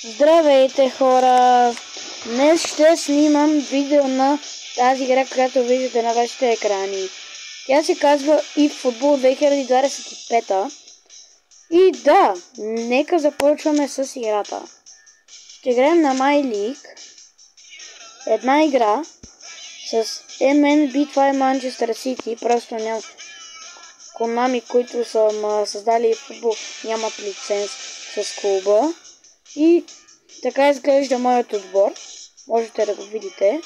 Здравейте, хора! Днес ще снимам видео на тази игра, която виждате на вашите екрани. Тя се казва eFootball 2025. И да, нека започваме с играта. Ще играем на My League. Една игра с MNB, това е Manchester City, просто няма Konami, които са създали футбол, нямат лиценз с клуба. И така изглежда моят отбор. Можете да го видите.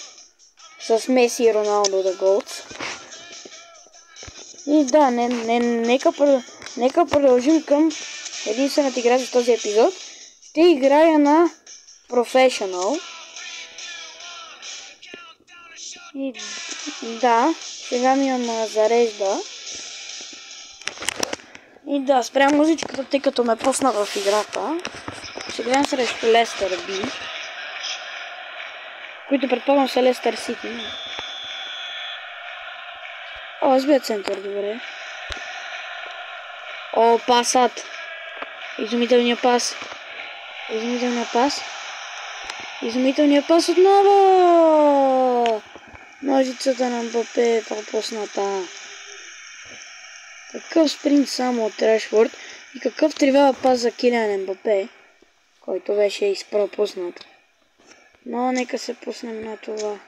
С Меси и Роналдо the Goats. И да, нека продължим към единствената игра за този епизод. Ще играя на Professional. И да, сега ми имам зарежда. И да, спря музичката, тъй като ме пусна в играта. Ще гледам срещу Лестър Би, които предполагам са Лестър Сити. О, сбия център, добре. О, пасът. Изумителният пас. Изумителният пас отново. Ножицата на Мбапе е пропусната. Какъв спринт само от Решфорд и какъв тривал пас за Килиан Мбапе, който беше изпропуснат. Но нека се пуснем на това.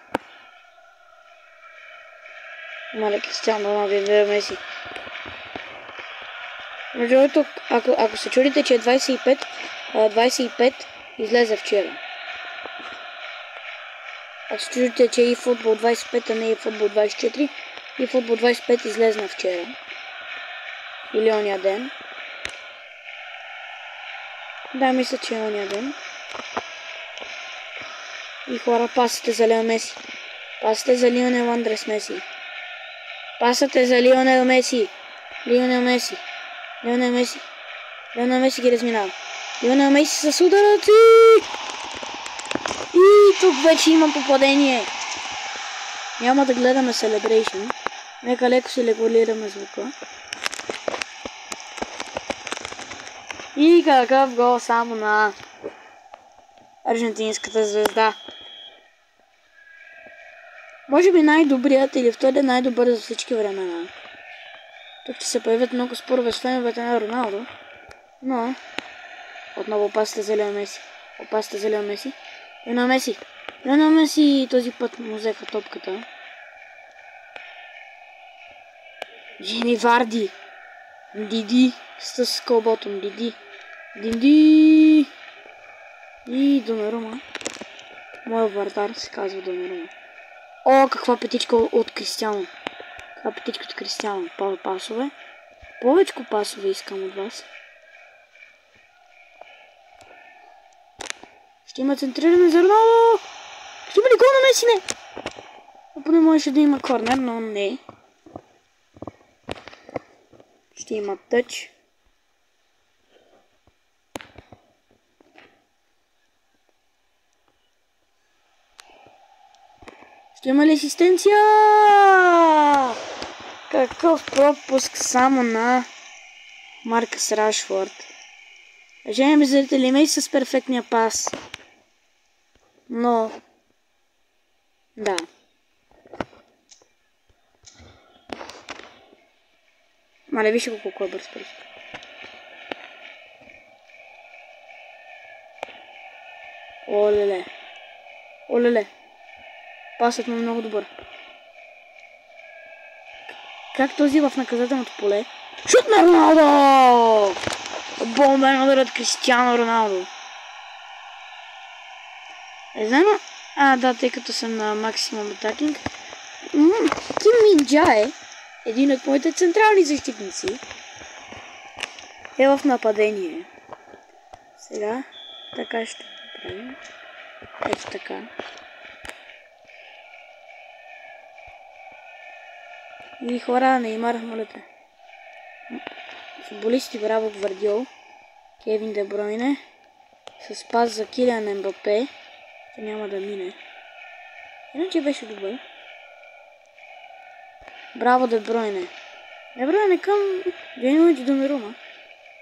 Мале Кристиано Роналдо и Меси. Между другото, ако се чудите, че е 25 излезе вчера. Ако се чудите, че е eFootball 25, а не е eFootball 24, eFootball 25 излезна вчера. Или ония ден. Да, мисля, че е ония ден. И хора, пасате за Лео Меси. Пасате за Лионел Андрес Меси. Пасате за Лионел Меси. Лионел Меси ги разминава. Лионел Меси с ударът и тук вече има попадение. Няма да гледаме Celebration. Нека леко си регулираме звука. И какъв гол само на аржентинската звезда. Може би най-добрият или втори най-добър за всички времена. Тук ще се появят много спорове с феновете на Роналдо. Но отново опасите за Лео Меси. Лео Меси този път му взеха топката. Джейми Варди. Диди с колботом. Диди. И Донарума. Моят вратар се казва Донарума. О, каква петичка от Кристиано. Пасове. Повечко пасове искам от вас. Ще има центриране за Роналдо. Ще има ли гол на Меси? Не. Поне можеше да има корнер, но не. Ще има тъч. Ще има ли асистенция? Какъв пропуск само на Маркъс Рашфорд. Уважаеми зрители, Меси с перфектния пас. Но да. Мале, вижте колко е бърз пръст. Олеле. Пасът му е много добър. Как този в наказателното поле? Шут на Роналдо! Бомбен удар от Кристиано Роналдо. Не знам. Да, тъй като съм на максимум атакинг. Ким Мин Джае, един от моите централни защитници, е в нападение. Сега така ще направим. Ето така. И хора, Неймар, молете. Футболисти, браво Гвардиол. Кевин Де Бройне. С пас за Килиан Мбапе. Че няма да мине. Иначе беше добър. Браво Де Бройне. Де Бройне към Донарума.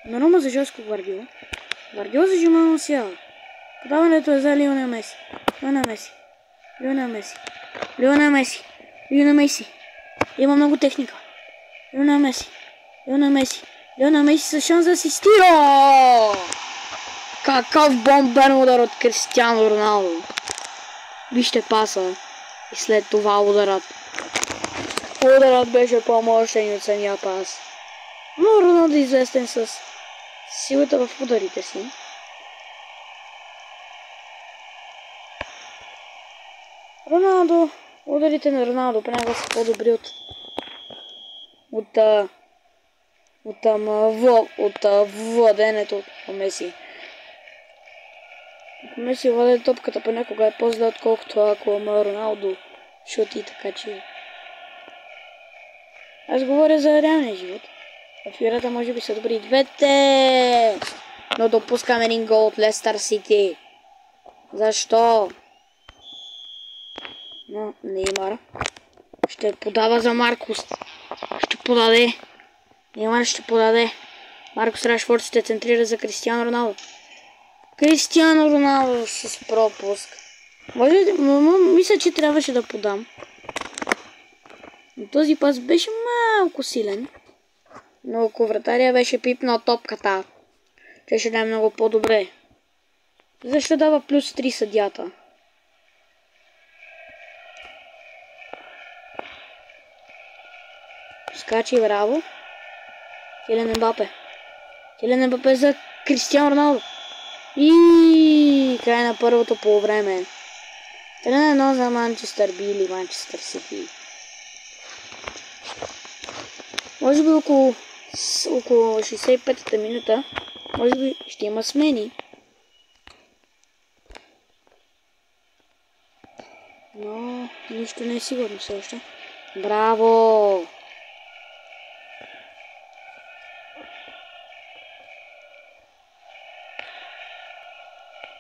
Донарума за Жоско Гвардиол. Гвардиол за Жуман Марсиал. Подаването е за Лионел Меси. Лионел Меси. Лионел Меси. Лионел Меси. Лионел Меси. Има много техника. Лионел Меси. Лионел Меси. Лионел Меси с шанс да асистира! Какъв бомбен удар от Кристиано Роналдо. Вижте паса. И след това ударът. Ударът беше по-мощен от самия пас. Но Роналдо е известен с силата в ударите си. Роналдо, ударите на Роналдо понякога са по-добри от владенето от Меси. Ако Меси владе топката понякога е по-зле, отколкото ако Роналдо шути, така че... Аз говоря за реалния живот. В играта може би са добри двете, но допускам един гол от Лестър Сити. Защо? Но Неймар ще подава за Маркус. Ще подаде. Неймар ще подаде. Маркус Рашфорд ще центрира за Кристиано Роналдо. Кристиано Роналдо с пропуск. Мисля, че трябваше да подам. Но този пас беше малко силен. Но ако вратаря беше пипнал топката, ще да е много по-добре. Защо дава плюс 3 съдята? Скачи, браво. Килиан Мбапе. Килиан Мбапе за Кристиано Роналдо. И край на първото полувреме. 3-1 за Манчестър били Манчестър Сити. Може би около 65-та минута, може би ще има смени. Но нищо не е сигурно все още. Браво!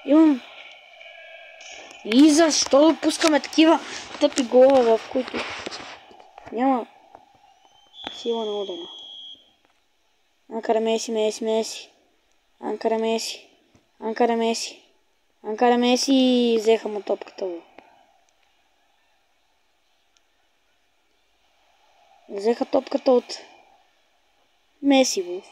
Имам. И защо допускаме такива тъпи голове, в които няма сила на удара. Анкара Меси. Анкара Меси. Взеха му топката. Взеха топката от Меси.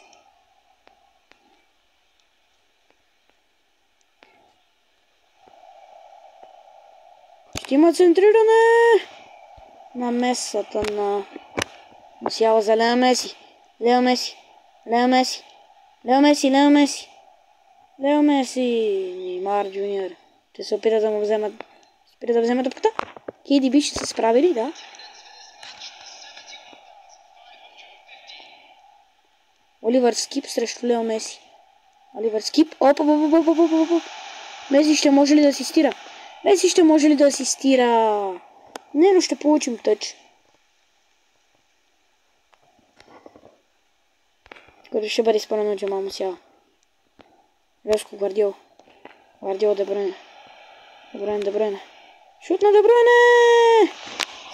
Ще има центриране на месата на Мусиала за Лео Меси. Неймар Джуниор. Те се опитат да му вземат. Спира да вземат топката. KDB ще се справи ли, да? Оливър Скип срещу Лео Меси. Оливър Скип. Оп. Меси ще може ли да асистира? Не, но ще получим тъч. Който ще бъде изпълнено Джамал Мусиала. Леско Гвардиол. Де Брuyne. Шут на Де Брuyne!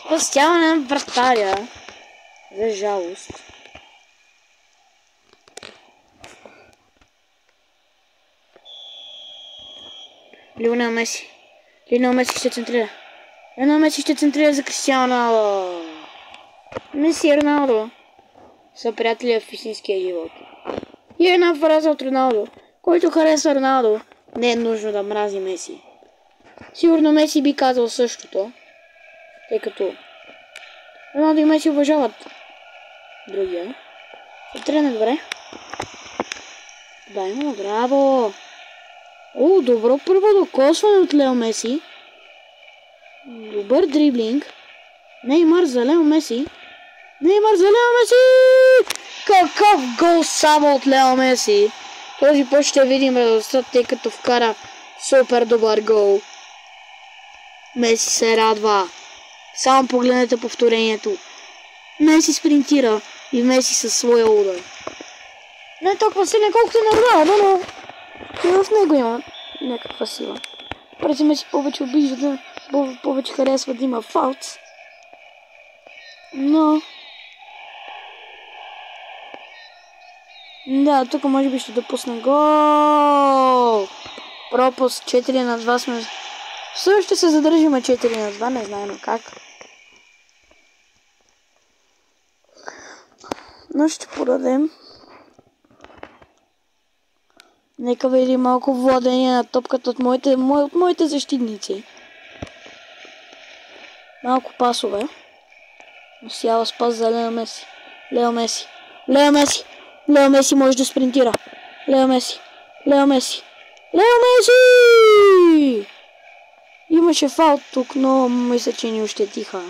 Спастяване на вратаря. За жалост. Лионел Меси ще центрира. За Кристиано. Меси и Роналдо са приятели в истинския живот. И една фраза от Роналдо. Който харесва Роналдо, не е нужно да мрази Меси. Сигурно Меси би казал същото, тъй като Роналдо и Меси уважават другия. Трена добре. Дай му, браво! О, добро първо докосване от Лео Меси. Добър дриблинг. Неймар за Лео Меси. Какъв гол само от Лео Меси. Този път ще видим радостта, тъй като вкара супер добър гол. Меси се радва. Само погледнете повторението. Меси спринтира и Меси със своя удар. Не е толкова силен, колкото на Роналдо, но и в него има някаква сила. Преди Меси повече обижда, повече харесва да има фаулт. Но... да, тук може би ще допусна гол. Пропуск 4-2 сме. Все ще се задържиме 4-2, не знаем как. Но ще подадем. Нека видим малко владение на топката от моите защитници. Малко пасове. Сява спас за Лео Меси. Лео Меси. Лео Меси. Лео Меси може да спринтира. Лео Меси. Лео Меси. Лео Меси! Имаше фаул тук, но мисля, че ни ощетиха.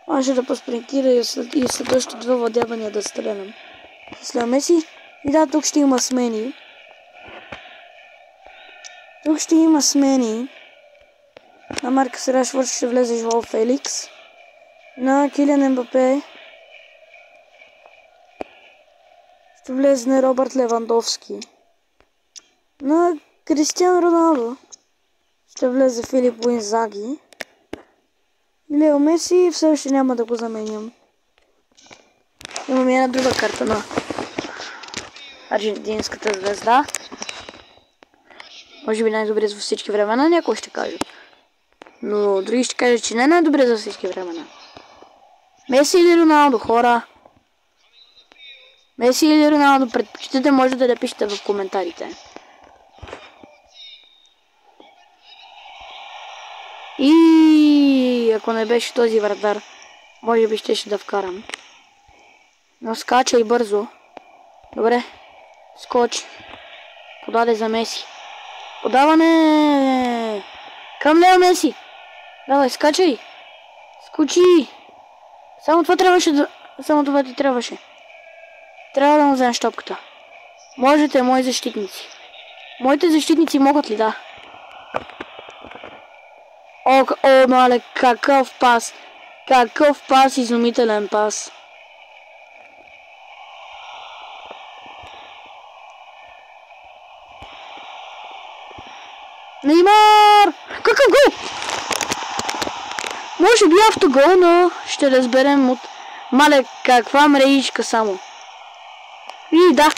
Може да поспринтира и след още 2 владявания да стрелям. С Лео Меси. И да, тук ще има смени. Тук ще има смени. На Маркъс Рашфорд ще влезе Жоао Феликс. На Килиан Мбапе ще влезне Робърт Левандовски. На Кристиан Роналдо ще влезе Филип Инзаги. И Лео Меси все още няма да го заменям. Имам една друга карта на аржентинската звезда. Може би най-добре за всички времена, някой ще каже. Но други ще кажат, че не е най-добре за всички времена. Меси или Роналдо, хора? Меси или Роналдо, предпочитате, може да напишете в коментарите. И ако не беше този вратар, може би ще да вкарам. Но скача и бързо. Добре. Скочи. Подаде за Меси. Подаване! Към Лео Меси! Давай, скачай! Скочи! Само това трябваше да... Само това ти трябваше. Трябва да му вземеш топката. Можете, мои защитници. Моите защитници могат ли, да? О, мале, какъв пас! Какъв пас, изумителен пас! Неймар! Какъв гол! Може би автогол, но ще разберем от... Мале, каква мреичка само. И да.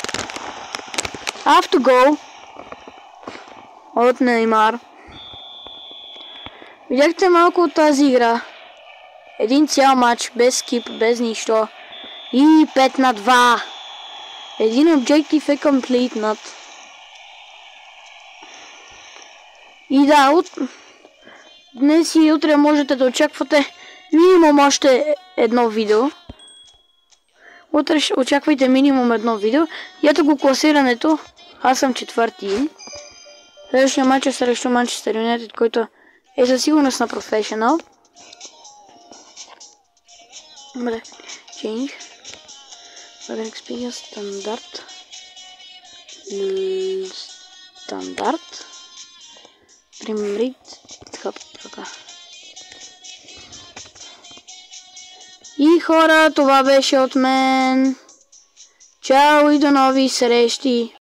Автогол. От Неймар. Видяхте малко от тази игра. Един цял матч, без скип, без нищо. И 5-2. Един objective е completenat. И да, днес и утре можете да очаквате минимум още едно видео. Утре очаквайте минимум едно видео. И ето го класирането. Аз съм 4-ти. Следващия матч е срещу Манчестър Юнайтед, който е със сигурност на професионал. Добре. Change. Weather Experience. Стандарт. Стандарт. Примрит. Така. И хора, това беше от мен. Чао и до нови срещи.